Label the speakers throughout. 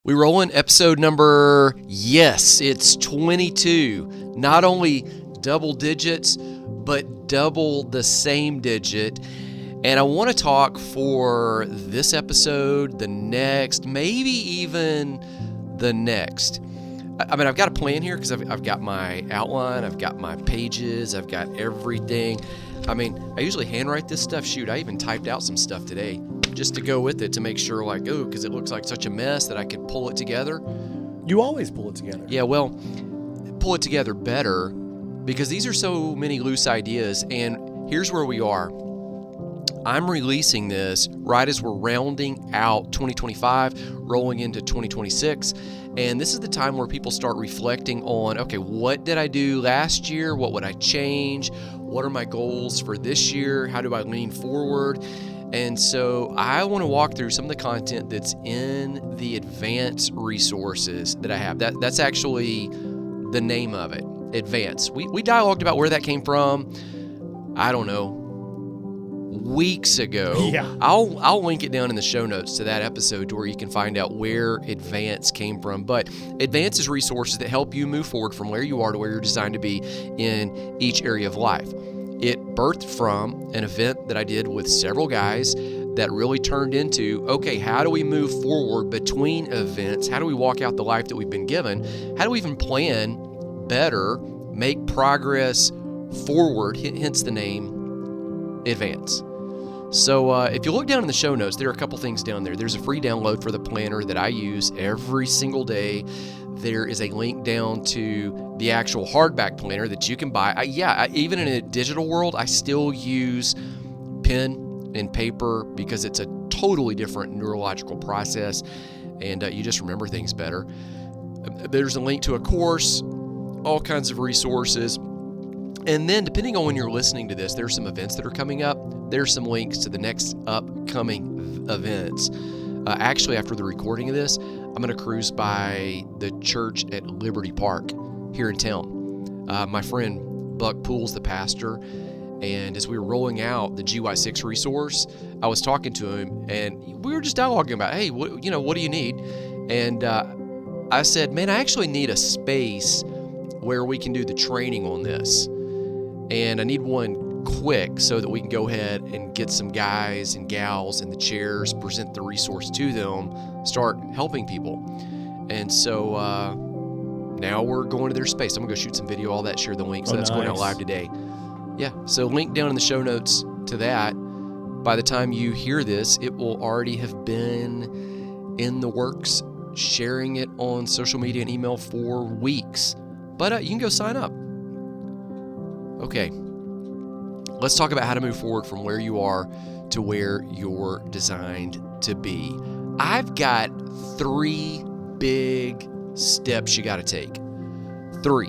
Speaker 1: We roll in episode number, yes, it's 22. Not only double digits, but double the same digit. And I want to talk for this episode, the next, maybe even the next. I mean, I've got a plan here because I've got my outline, I've got my pages, I've got everything. I mean, I usually handwrite this stuff. Shoot, I even typed out some stuff today just to go with it to make sure, like, oh, because it looks like such a mess that I could pull it together.
Speaker 2: You always pull it together.
Speaker 1: Yeah, well, pull it together better because these are so many loose ideas. And here's where we are. I'm releasing this right as we're rounding out 2025, rolling into 2026. And this is the time where people start reflecting on, okay, what did I do last year? What would I change? What are my goals for this year? How do I lean forward? And so I want to walk through some of the content that's in the advanced resources that I have. That's actually the name of it, advanced. We dialogued about where that came from, I don't know, weeks ago.
Speaker 2: Yeah.
Speaker 1: I'll link it down in the show notes to that episode to where you can find out where Advance came from. But Advance is resources that help you move forward from where you are to where you're designed to be in each area of life. It birthed from an event that I did with several guys that really turned into, okay, how do we move forward between events? How do we walk out the life that we've been given? How do we even plan better, make progress forward, hence the name Advance. So if you look down in the show notes, there are a couple things down there. There's a free download for the planner that I use every single day. There is a link down to the actual hardback planner that you can buy. Even in a digital world, I still use pen and paper because it's a totally different neurological process, and you just remember things better. There's a link to a course, all kinds of resources. And then, depending on when you're listening to this, there's some events that are coming up. There's some links to the next upcoming events. Actually, after the recording of this, I'm going to cruise by the church at Liberty Park here in town. My friend Buck Poole's the pastor, and as we were rolling out the GY6 resource, I was talking to him, and we were just dialoguing about, hey, what do you need? And I said, man, I actually need a space where we can do the training on this. And I need one quick so that we can go ahead and get some guys and gals in the chairs, present the resource to them, start helping people. And so now we're going to their space. I'm going to go shoot some video, all that, share the link. So that's going out live today. Yeah, so link down in the show notes to that. By the time you hear this, it will already have been in the works, sharing it on social media and email for weeks. But you can go sign up. Okay, let's talk about how to move forward from where you are to where you're designed to be. I've got 3 big steps you got to take. 3.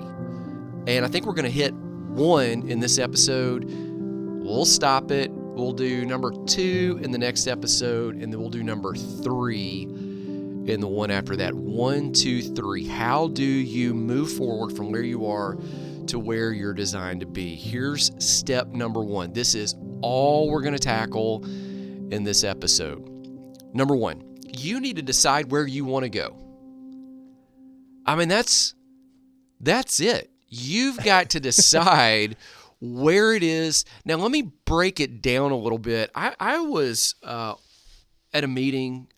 Speaker 1: And I think we're going to hit 1 in this episode. We'll stop it. We'll do number 2 in the next episode, and then we'll do number 3 in the one after that. 1, 2, 3. How do you move forward from where you are to where you're designed to be? Here's step number 1. This is all we're going to tackle in this episode. Number 1, you need to decide where you want to go. I mean, that's it. You've got to decide where it is. Now, let me break it down a little bit. I was at a meeting.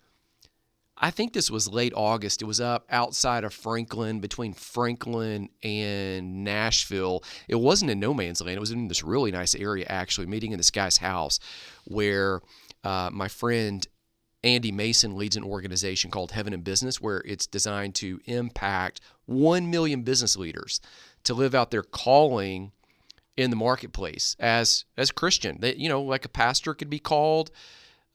Speaker 1: I think this was late August. It was up outside of Franklin, between Franklin and Nashville. It wasn't in no man's land. It was in this really nice area, actually, meeting in this guy's house where my friend Andy Mason leads an organization called Heaven in Business, where it's designed to impact 1 million business leaders to live out their calling in the marketplace as Christian. Like a pastor could be called,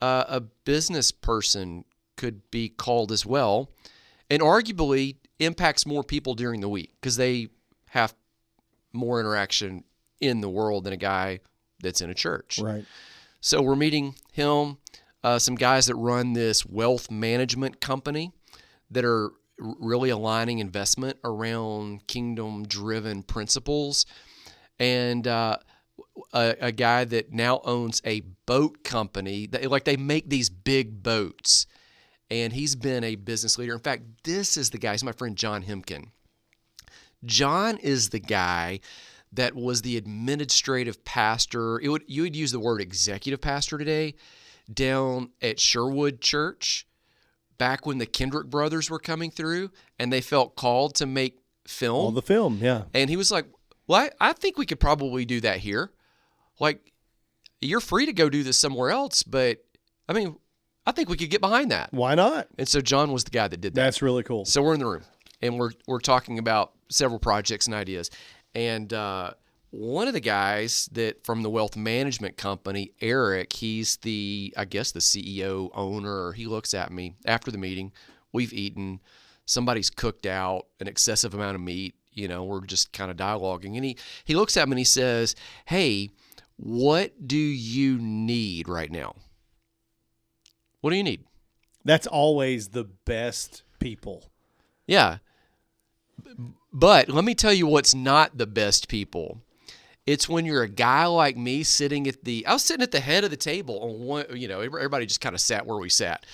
Speaker 1: a business person could be called as well, and arguably impacts more people during the week because they have more interaction in the world than a guy that's in a church.
Speaker 2: Right. So
Speaker 1: we're meeting him, some guys that run this wealth management company that are really aligning investment around kingdom-driven principles, and a guy that now owns a boat company. They make these big boats. and he's been a business leader. In fact, this is the guy. He's my friend John Hemkin. John is the guy that was the administrative pastor. You would use the word executive pastor today down at Sherwood Church back when the Kendrick brothers were coming through and they felt called to make film.
Speaker 2: All the film, yeah.
Speaker 1: And he was like, well, I think we could probably do that here. Like, you're free to go do this somewhere else, but I mean, I think we could get behind that.
Speaker 2: Why not?
Speaker 1: And so John was the guy that did that.
Speaker 2: That's really cool.
Speaker 1: So we're in the room and we're talking about several projects and ideas. And one of the guys that from the wealth management company, Eric, he's the CEO, owner. He looks at me after the meeting. We've eaten. Somebody's cooked out an excessive amount of meat. We're just kind of dialoguing. And he looks at me and he says, hey, what do you need right now? What do you need?
Speaker 2: That's always the best people.
Speaker 1: Yeah. But let me tell you what's not the best people. It's when you're a guy like me I was sitting at the head of the table on one, everybody just kind of sat where we sat.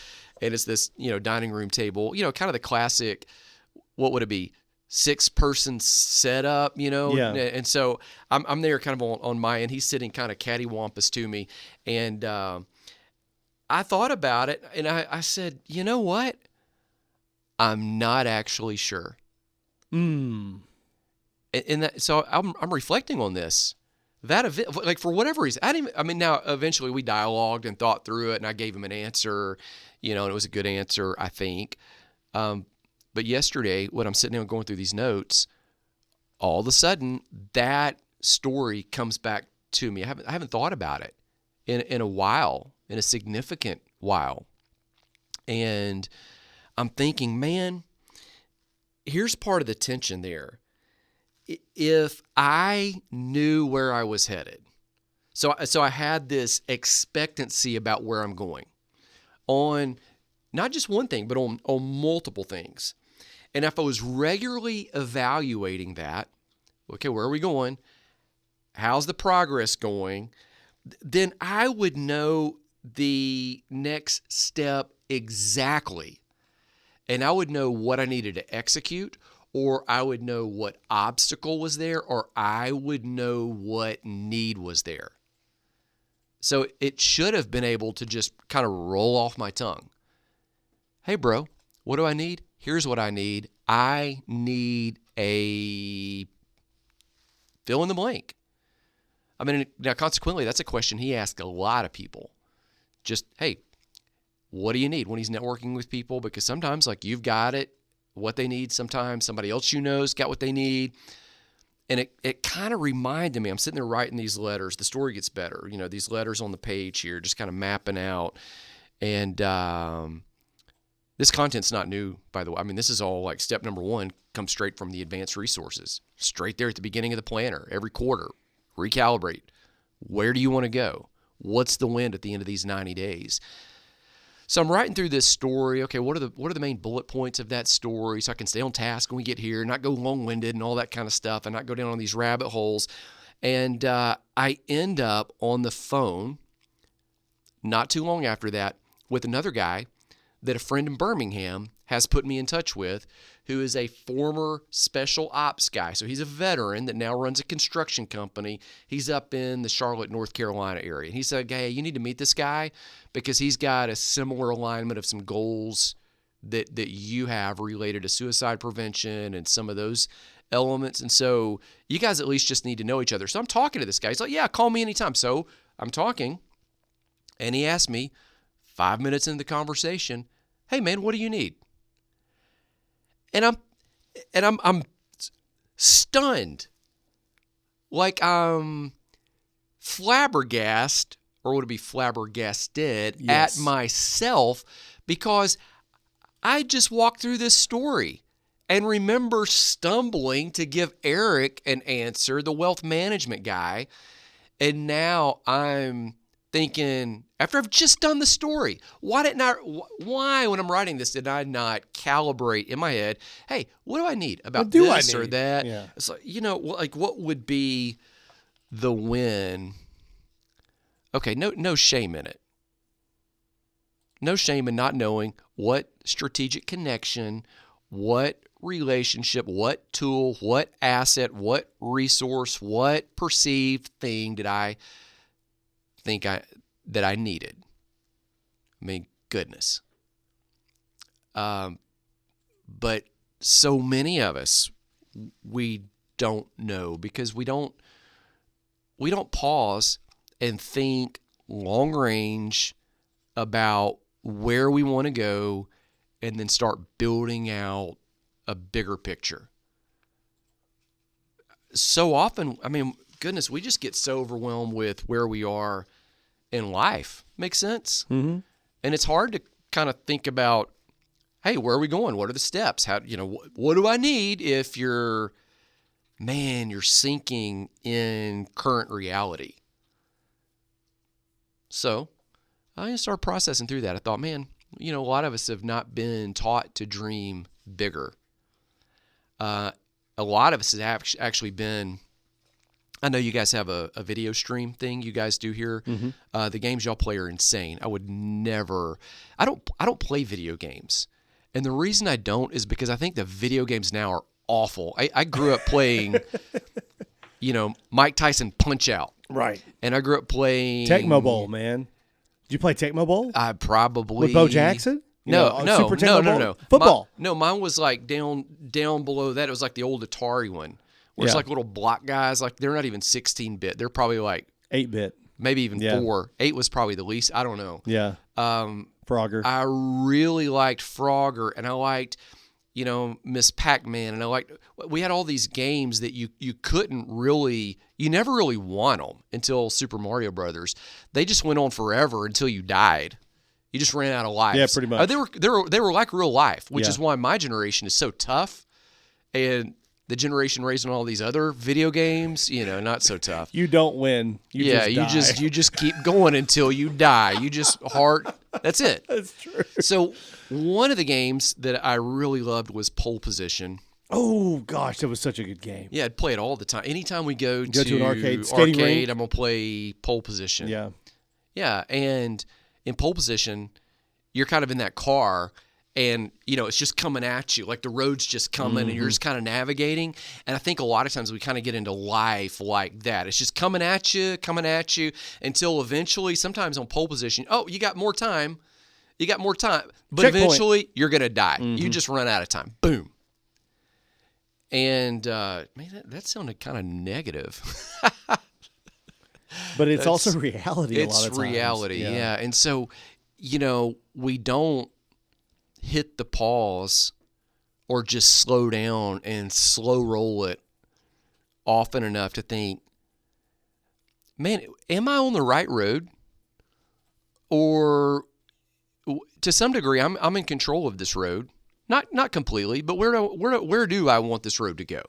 Speaker 1: And it's this, dining room table, kind of the classic, what would it be? 6-person setup,
Speaker 2: Yeah.
Speaker 1: And so I'm there kind of on my end. He's sitting kind of cattywampus to me. And I thought about it and I said, you know what? I'm not actually sure. And so I'm reflecting on this. That event, like for whatever reason, now eventually we dialogued and thought through it and I gave him an answer, and it was a good answer, I think. But yesterday, when I'm sitting there going through these notes, all of a sudden that story comes back to me. I haven't thought about it in a while, in a significant while. And I'm thinking, man, here's part of the tension there. If I knew where I was headed, so I had this expectancy about where I'm going on not just one thing, but on multiple things. And if I was regularly evaluating that, okay, where are we going? How's the progress going? Then I would know the next step exactly. And I would know what I needed to execute, or I would know what obstacle was there, or I would know what need was there. So it should have been able to just kind of roll off my tongue. Hey, bro, what do I need? Here's what I need. I need a fill in the blank. I mean, now consequently, that's a question he asked a lot of people. Just, hey, what do you need when he's networking with people? Because sometimes, like, you've got it, what they need. Sometimes somebody else got what they need. And it kind of reminded me, I'm sitting there writing these letters. The story gets better. These letters on the page here, just kind of mapping out. And this content's not new, by the way. I mean, this is all like step number 1 comes straight from the advanced resources. Straight there at the beginning of the planner, every quarter. Recalibrate. Where do you want to go? What's the win at the end of these 90 days? So I'm writing through this story. Okay, what are the main bullet points of that story so I can stay on task when we get here, not go long-winded and all that kind of stuff, and not go down on these rabbit holes. And I end up on the phone not too long after that with another guy that a friend in Birmingham has put me in touch with, who is a former special ops guy. So he's a veteran that now runs a construction company. He's up in the Charlotte, North Carolina area. And he said, hey, you need to meet this guy because he's got a similar alignment of some goals that you have related to suicide prevention and some of those elements. And so you guys at least just need to know each other. So I'm talking to this guy. He's like, yeah, call me anytime. So I'm talking, and he asked me 5 minutes into the conversation, hey, man, what do you need? And I'm stunned, like I'm flabbergasted, or would it be flabbergasted,
Speaker 2: Yes.
Speaker 1: at myself, because I just walked through this story and remember stumbling to give Eric an answer, the wealth management guy, and now I'm thinking, after I've just done the story, why when I'm writing this did I not calibrate in my head, hey, what do I need about this or that?
Speaker 2: Yeah.
Speaker 1: It's like, like what would be the win? Okay, no shame in it. no shame in not knowing what strategic connection, what relationship, what tool, what asset, what resource, what perceived thing did I think that I needed. I mean, goodness. But so many of us, we don't know because we don't pause and think long range about where we want to go and then start building out a bigger picture. So often, I mean, goodness, we just get so overwhelmed with where we are in life. Makes sense?
Speaker 2: Mm-hmm.
Speaker 1: And it's hard to kind of think about, hey, where are we going? What are the steps? How, what do I need if you're sinking in current reality? So I started processing through that. I thought, man, a lot of us have not been taught to dream bigger. A lot of us have actually been, I know you guys have a video stream thing you guys do here.
Speaker 2: Mm-hmm.
Speaker 1: The games y'all play are insane. I would never, I don't play video games. And the reason I don't is because I think the video games now are awful. I grew up playing, Mike Tyson Punch-Out.
Speaker 2: Right.
Speaker 1: And I grew up playing
Speaker 2: Tecmo Bowl, man. Did you play Tecmo Bowl?
Speaker 1: I probably
Speaker 2: with Bo Jackson?
Speaker 1: No.
Speaker 2: Football.
Speaker 1: Mine was like down below that. It was like the old Atari one, where it's like little block guys. Like they're not even 16-bit. They're probably like
Speaker 2: 8-bit,
Speaker 1: maybe even 4. 8 was probably the least. I don't know.
Speaker 2: Yeah. Frogger.
Speaker 1: I really liked Frogger, and I liked, Miss Pac-Man, and we had all these games that you never really won them until Super Mario Brothers. They just went on forever until you died. You just ran out of life.
Speaker 2: Yeah, pretty much.
Speaker 1: They were like real life, which is why my generation is so tough, and the generation raised on all these other video games, not so tough.
Speaker 2: You don't win. You
Speaker 1: just keep going until you die. That's it.
Speaker 2: That's true.
Speaker 1: So one of the games that I really loved was Pole Position.
Speaker 2: Oh gosh, that was such a good game.
Speaker 1: Yeah, I'd play it all the time. Anytime we go
Speaker 2: to an arcade,
Speaker 1: I'm gonna play Pole Position.
Speaker 2: Yeah.
Speaker 1: Yeah, and in Pole Position, you're kind of in that car, and it's just coming at you, like the road's just coming, and you're just kind of navigating. And I think a lot of times we kind of get into life like that. It's just coming at you, until eventually, sometimes on Pole Position, you got more time, but
Speaker 2: Checkpoint.
Speaker 1: Eventually you're gonna die. You just run out of time. Boom. And man, that sounded kind of negative.
Speaker 2: But it's also reality.
Speaker 1: It's
Speaker 2: a lot of times.
Speaker 1: reality, yeah. And so, we don't hit the pause or just slow down and slow roll it often enough to think, man, am I on the right road? Or to some degree, I'm in control of this road. Not completely, but where do I want this road to go?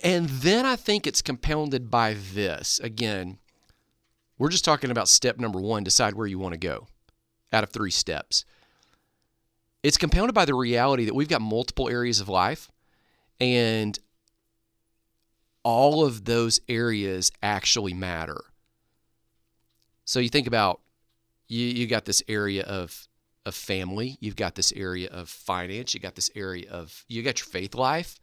Speaker 1: And then I think it's compounded by this. Again, we're just talking about step number 1, decide where you want to go out of 3 steps. It's compounded by the reality that we've got multiple areas of life, and all of those areas actually matter. So you think about, you got this area of family, you've got this area of finance, you got your faith life,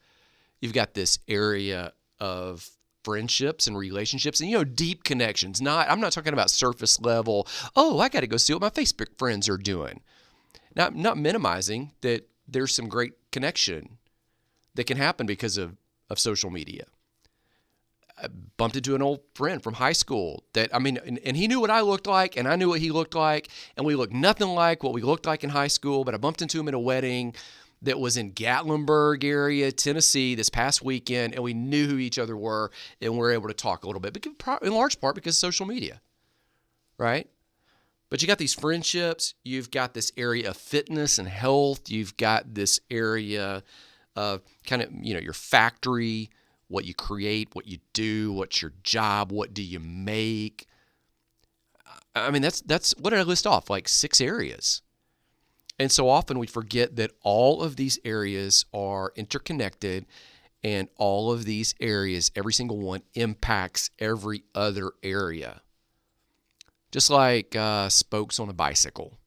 Speaker 1: you've got this area of friendships and relationships and, deep connections. I'm not talking about surface level, I got to go see what my Facebook friends are doing. Not minimizing that there's some great connection that can happen because of social media. I bumped into an old friend from high school and he knew what I looked like and I knew what he looked like, and we looked nothing like what we looked like in high school, but I bumped into him at a wedding that was in Gatlinburg area, Tennessee this past weekend, and we knew who each other were, and we were able to talk a little bit, in large part because of social media, right? But you got these friendships, you've got this area of fitness and health, you've got this area of kind of, your factory, what you create, what you do, what's your job, what do you make? I mean, that's what did I list off? Like 6 areas. And so often we forget that all of these areas are interconnected, and all of these areas, every single one, impacts every other area just like spokes on a bicycle.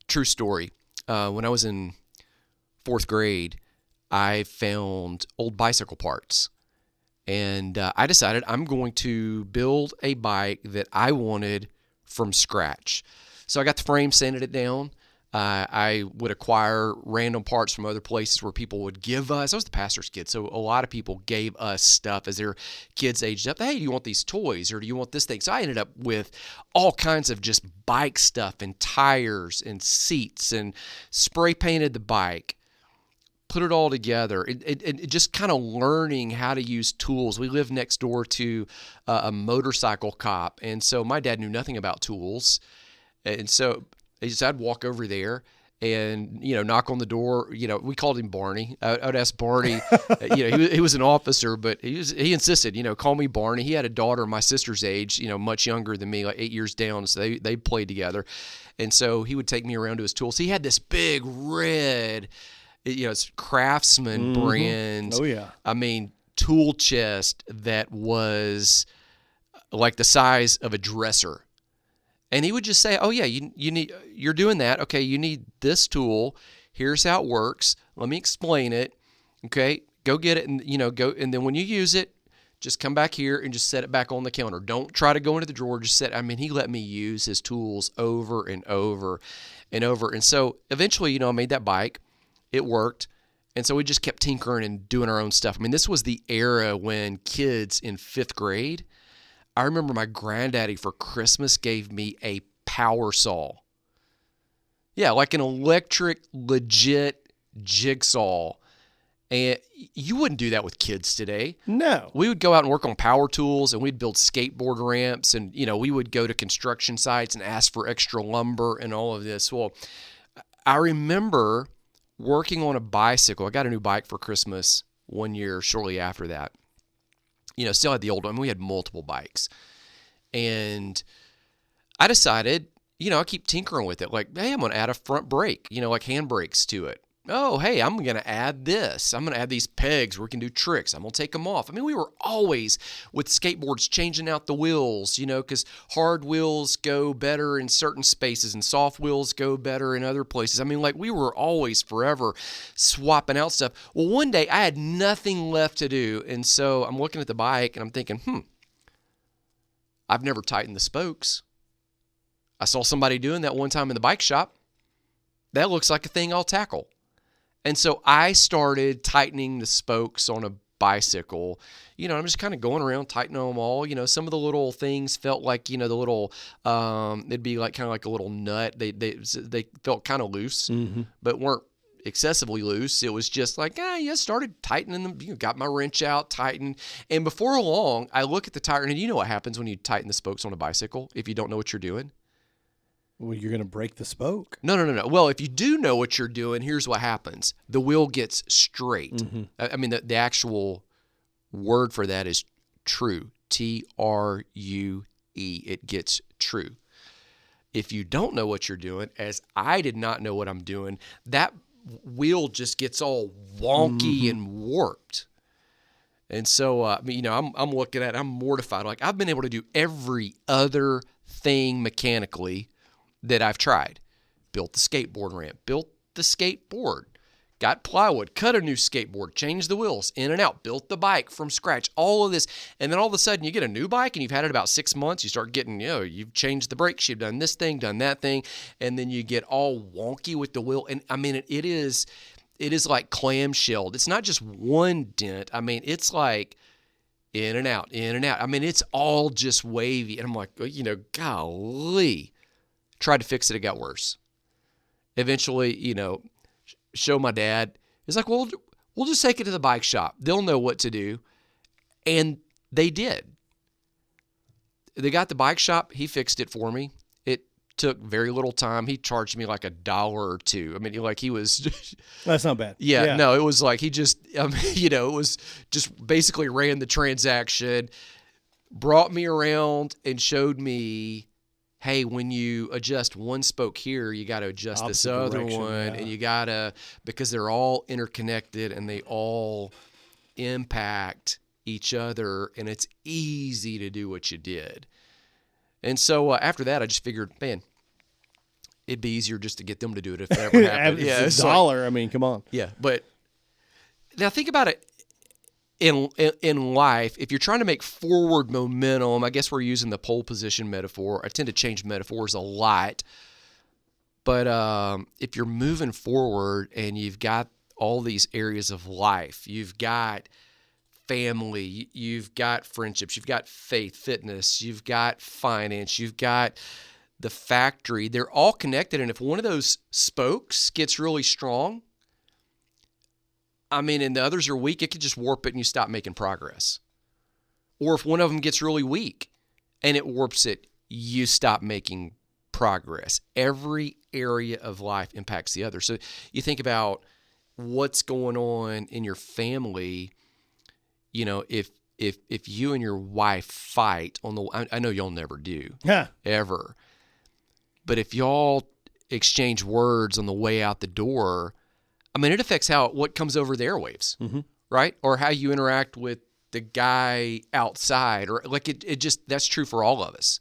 Speaker 1: True story. When I was in 4th grade, I found old bicycle parts. And I decided I'm going to build a bike that I wanted from scratch. So I got the frame, sanded it down. I would acquire random parts from other places where people would give us. I was the pastor's kid, so a lot of people gave us stuff as their kids aged up. Hey, do you want these toys or do you want this thing? So I ended up with all kinds of just bike stuff and tires and seats and spray painted the bike. Put it all together. It just kind of learning how to use tools. We lived next door to a motorcycle cop, and so my dad knew nothing about tools, and so I'd walk over there and knock on the door. We called him Barney. I'd ask Barney. He was an officer, but he insisted. Call me Barney. He had a daughter my sister's age. Much younger than me, like 8 years down. So they played together, and so he would take me around to his tools. He had this big red. It's Craftsman brand.
Speaker 2: Oh yeah.
Speaker 1: I mean, tool chest that was like the size of a dresser. And he would just say, "Oh yeah, you're doing that. Okay, you need this tool. Here's how it works. Let me explain it. Okay, go get it, and go. And then when you use it, just come back here and just set it back on the counter. Don't try to go into the drawer. Just set. I mean, he let me use his tools over and over and over. And so eventually, I made that bike. It worked. And so we just kept tinkering and doing our own stuff. I mean, this was the era when kids in 5th grade, I remember my granddaddy for Christmas gave me a power saw. Yeah, like an electric, legit jigsaw. And you wouldn't do that with kids today.
Speaker 2: No.
Speaker 1: We would go out and work on power tools, and we'd build skateboard ramps, and, we would go to construction sites and ask for extra lumber and all of this. Well, I remember working on a bicycle. I got a new bike for Christmas one year shortly after that. Still had the old one. I mean, we had multiple bikes. And I decided, I keep tinkering with it. Like, hey, I'm going to add a front brake, like hand brakes to it. Oh, hey, I'm going to add this. I'm going to add these pegs where we can do tricks. I'm going to take them off. I mean, we were always with skateboards changing out the wheels, because hard wheels go better in certain spaces and soft wheels go better in other places. I mean, like we were always forever swapping out stuff. Well, one day I had nothing left to do. And so I'm looking at the bike and I'm thinking, I've never tightened the spokes. I saw somebody doing that one time in the bike shop. That looks like a thing I'll tackle. And so I started tightening the spokes on a bicycle. I'm just kind of going around tightening them all. Some of the little things felt like, the little, it'd be like kind of like a little nut. They felt kind of loose, but weren't excessively loose. It was just like, started tightening them. Got my wrench out, tightened. And before long, I look at the tire, and you know what happens when you tighten the spokes on a bicycle if you don't know what you're doing?
Speaker 2: Well, you're going to break the spoke.
Speaker 1: No. Well, if you do know what you're doing, here's what happens. The wheel gets straight. I mean, the actual word for that is true. True. It gets true. If you don't know what you're doing, as I did not know what I'm doing, that wheel just gets all wonky and warped. And so, I'm looking at it, I'm mortified. Like, I've been able to do every other thing mechanically that I've tried. Built the skateboard ramp, built the skateboard, got plywood, cut a new skateboard, changed the wheels in and out, built the bike from scratch, all of this. And then all of a sudden you get a new bike and you've had it about 6 months. You start getting, you've changed the brakes, you've done this thing, done that thing. And then you get all wonky with the wheel. And I mean, it is like clamshelled. It's not just one dent. I mean, it's like in and out, in and out. I mean, it's all just wavy. And I'm like, golly. Tried to fix it. It got worse. Eventually, show my dad. It's like, well, we'll just take it to the bike shop. They'll know what to do. And they did. They got the bike shop. He fixed it for me. It took very little time. He charged me like $1 or $2. I mean, he was.
Speaker 2: That's not bad.
Speaker 1: Yeah. No, it was like he just, it was just basically ran the transaction, brought me around and showed me, hey, when you adjust one spoke here, you got to adjust this other one, and you got to, because they're all interconnected and they all impact each other, and it's easy to do what you did. And so after that, I just figured, man, it'd be easier just to get them to do it if that ever happened.
Speaker 2: It's a dollar. I mean, come on.
Speaker 1: Yeah, but now think about it in life. If you're trying to make forward momentum, I guess we're using the pole position metaphor. I tend to change metaphors a lot. But if you're moving forward and you've got all these areas of life, you've got family, you've got friendships, you've got faith, fitness, you've got finance, you've got the factory, they're all connected. And if one of those spokes gets really strong, I mean, and the others are weak, it could just warp it and you stop making progress. Or if one of them gets really weak and it warps it, you stop making progress. Every area of life impacts the other. So you think about what's going on in your family. You know, if you and your wife fight on the, I know y'all never do, ever, but if y'all exchange words on the way out the door, I mean, it affects what comes over the airwaves, right? Or how you interact with the guy outside, or like it just, that's true for all of us.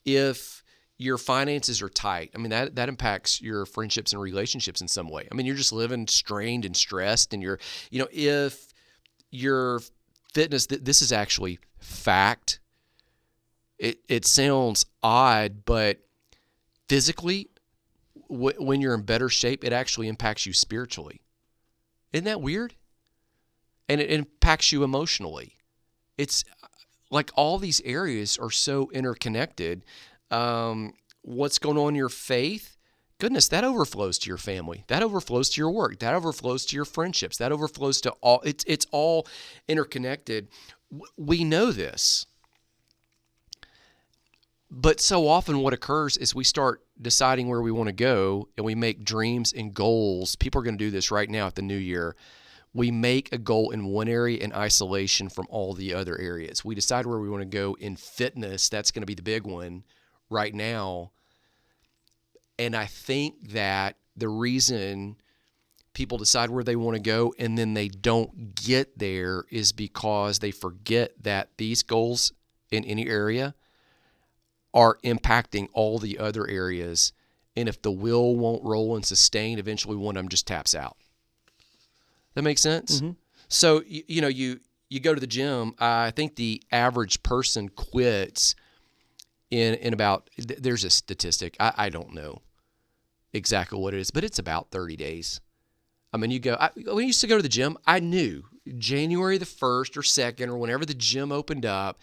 Speaker 1: If your finances are tight, I mean, that impacts your friendships and relationships in some way. I mean, you're just living strained and stressed, and if your fitness, this is actually fact. It sounds odd, but physically, when you're in better shape, it actually impacts you spiritually. Isn't that weird? And it impacts you emotionally. It's like all these areas are so interconnected. What's going on in your faith? Goodness, that overflows to your family. That overflows to your work. That overflows to your friendships. That overflows to all. It's all interconnected. We know this. But so often what occurs is we start deciding where we want to go, and we make dreams and goals. People are going to do this right now at the new year. We make a goal in one area in isolation from all the other areas. We decide where we want to go in fitness. That's going to be the big one right now. And I think that the reason people decide where they want to go and then they don't get there is because they forget that these goals in any area are impacting all the other areas. And if the wheel won't roll and sustain, eventually one of them just taps out. That makes sense? Mm-hmm. So, you go to the gym. I think the average person quits in about, there's a statistic. I don't know exactly what it is, but it's about 30 days. I mean, when I used to go to the gym, I knew January the 1st or 2nd or whenever the gym opened up,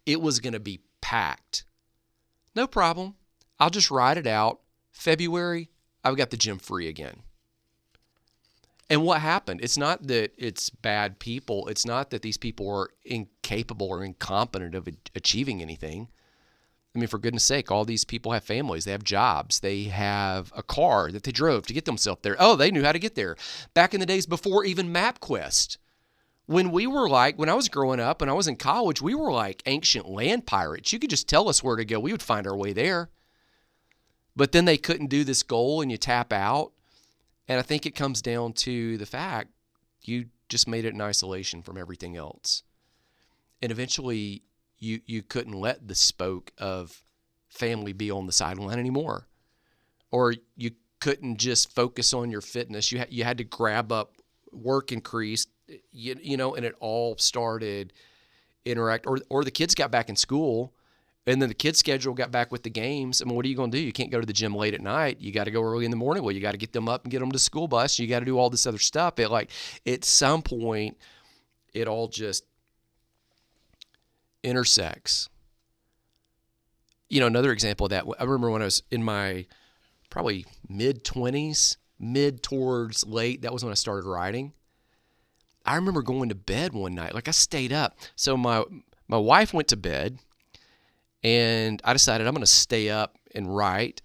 Speaker 1: it was going to be packed. No problem. I'll just ride it out. February, I've got the gym free again. And what happened? It's not that it's bad people. It's not that these people are incapable or incompetent of achieving anything. I mean, for goodness sake, all these people have families. They have jobs. They have a car that they drove to get themselves there. Oh, they knew how to get there. Back in the days before even MapQuest. When I was growing up and I was in college, we were like ancient land pirates. You could just tell us where to go. We would find our way there. But then they couldn't do this goal and you tap out. And I think it comes down to the fact you just made it in isolation from everything else. And eventually you couldn't let the spoke of family be on the sideline anymore. Or you couldn't just focus on your fitness. You had to grab up, work increased, and it all started interact. Or the kids got back in school, and then the kids' schedule got back with the games. I mean, what are you going to do? You can't go to the gym late at night. You got to go early in the morning. Well, you got to get them up and get them to school bus. You got to do all this other stuff. At some point, it all just intersects. Another example of that, I remember when I was in my probably mid-20s, mid towards late, that was when I started riding. I remember going to bed one night. I stayed up. So my wife went to bed, and I decided I'm going to stay up and write.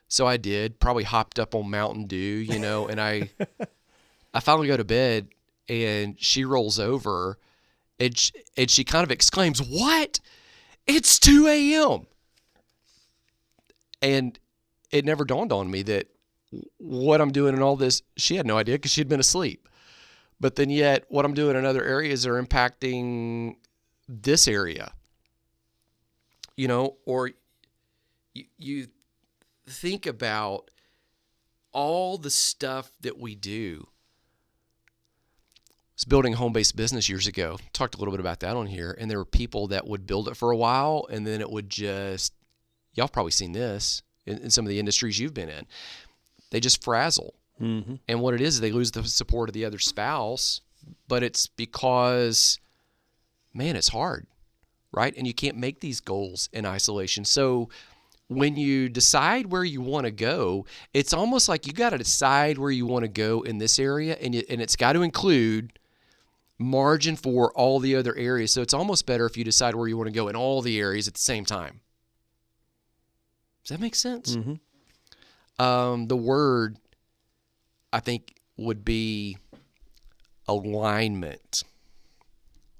Speaker 1: So I did, probably hopped up on Mountain Dew, and I finally go to bed, and she rolls over, and she kind of exclaims, "What? It's 2 a.m." And it never dawned on me that what I'm doing in all this, she had no idea because she'd been asleep. But then yet what I'm doing in other areas are impacting this area. Or you think about all the stuff that we do. I was building a home-based business years ago. Talked a little bit about that on here. And there were people that would build it for a while, and then it would just, y'all have probably seen this in some of the industries you've been in. They just frazzle.
Speaker 2: Mm-hmm.
Speaker 1: And what it is, they lose the support of the other spouse, but it's because, man, it's hard, right? And you can't make these goals in isolation. So when you decide where you want to go, it's almost like you got to decide where you want to go in this area, and it's got to include margin for all the other areas. So it's almost better if you decide where you want to go in all the areas at the same time. Does that make sense?
Speaker 2: Mm-hmm.
Speaker 1: The word, I think, would be alignment.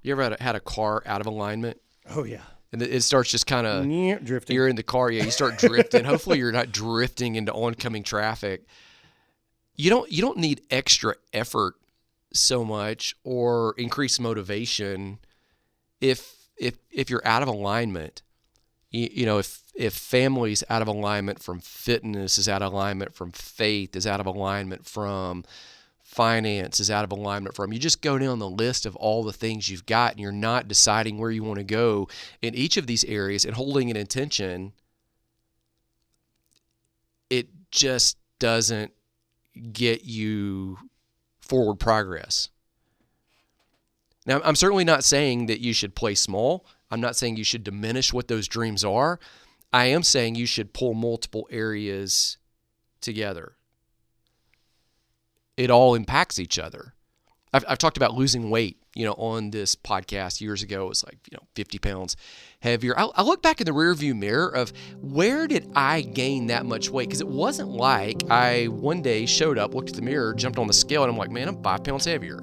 Speaker 1: You ever had a car out of alignment?
Speaker 2: Oh, yeah.
Speaker 1: And it starts just kind of
Speaker 2: drifting.
Speaker 1: You're in the car, you start drifting. Hopefully you're not drifting into oncoming traffic. You don't need extra effort so much or increased motivation if you're out of alignment. If family's out of alignment from fitness, is out of alignment from faith, is out of alignment from finance, is out of alignment from, you just go down the list of all the things you've got, and you're not deciding where you want to go in each of these areas and holding an intention, it just doesn't get you forward progress. Now, I'm certainly not saying that you should play small. I'm not saying you should diminish what those dreams are. I am saying you should pull multiple areas together. It all impacts each other. I've talked about losing weight, on this podcast years ago. It was like, 50 pounds heavier. I look back in the rearview mirror of where did I gain that much weight? Because it wasn't like I one day showed up, looked at the mirror, jumped on the scale, and I'm like, man, I'm 5 pounds heavier.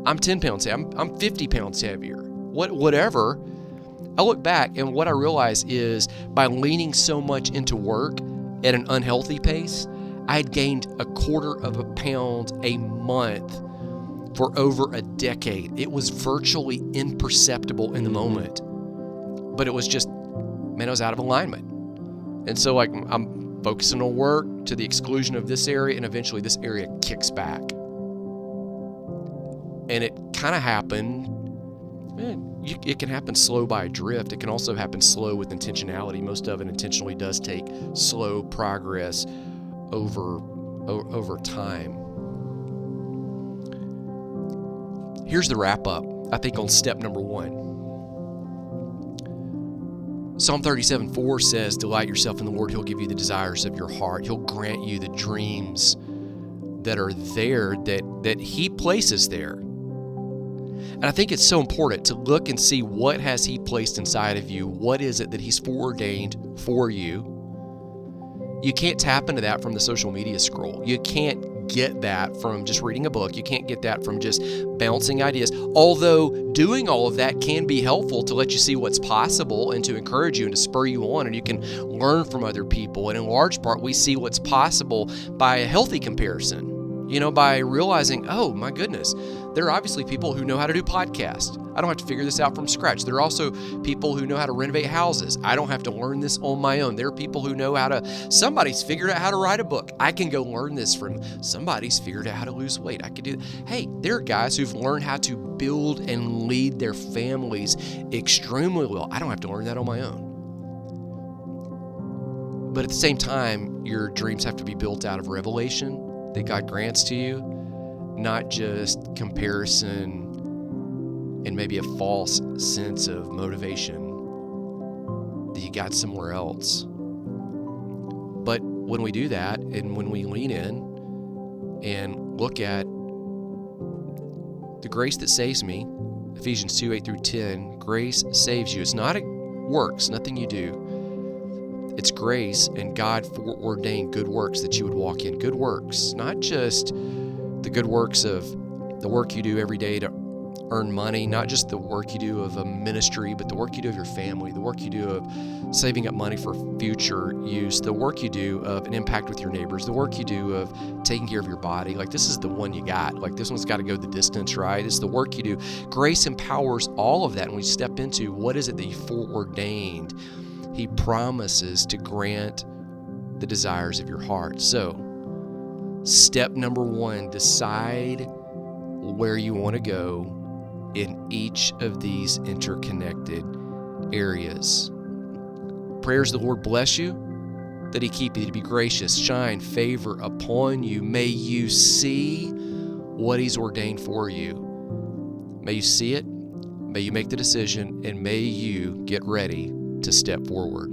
Speaker 1: I'm 10 pounds heavier. I'm 50 pounds heavier. Whatever. I look back, and what I realize is by leaning so much into work at an unhealthy pace, I had gained 1/4 pound a month for over a decade. It was virtually imperceptible in the moment, but it was just, man, I was out of alignment. And so I'm focusing on work to the exclusion of this area, and eventually this area kicks back. And it kind of happened, it can happen slow by a drift. It can also happen slow with intentionality. Most of it intentionally does take slow progress over time. Here's the wrap up, I think, on step number 1. Psalm 37:4 says, delight yourself in the Lord. He'll give you the desires of your heart. He'll grant you the dreams that are there, that He places there. And I think it's so important to look and see what has He placed inside of you. What is it that He's foreordained for you? You can't tap into that from the social media scroll. You can't get that from just reading a book. You can't get that from just bouncing ideas. Although doing all of that can be helpful to let you see what's possible and to encourage you and to spur you on, and you can learn from other people. And in large part, we see what's possible by a healthy comparison. By realizing, oh my goodness, there are obviously people who know how to do podcasts. I don't have to figure this out from scratch. There are also people who know how to renovate houses. I don't have to learn this on my own. There are people who know somebody's figured out how to write a book. I can go learn this from somebody's figured out how to lose weight. I could do that. Hey, there are guys who've learned how to build and lead their families extremely well. I don't have to learn that on my own. But at the same time, your dreams have to be built out of revelation that God grants to you, not just comparison and maybe a false sense of motivation that you got somewhere else. But when we do that, and when we lean in and look at the grace that saves me, Ephesians 2:8-10, grace saves you. It's not works, nothing you do. It's grace, and God foreordained good works that you would walk in. Good works, not just the good works of the work you do every day to earn money, not just the work you do of a ministry, but the work you do of your family, the work you do of saving up money for future use, the work you do of an impact with your neighbors, the work you do of taking care of your body. This is the one you got. This one's got to go the distance, right? It's the work you do. Grace empowers all of that, and we step into what is it that you foreordained He promises to grant the desires of your heart. So, step number 1, decide where you want to go in each of these interconnected areas. Prayers the Lord bless you, that He keep you, to be gracious, shine favor upon you. May you see what He's ordained for you. May you see it, may you make the decision, and may you get ready to step forward.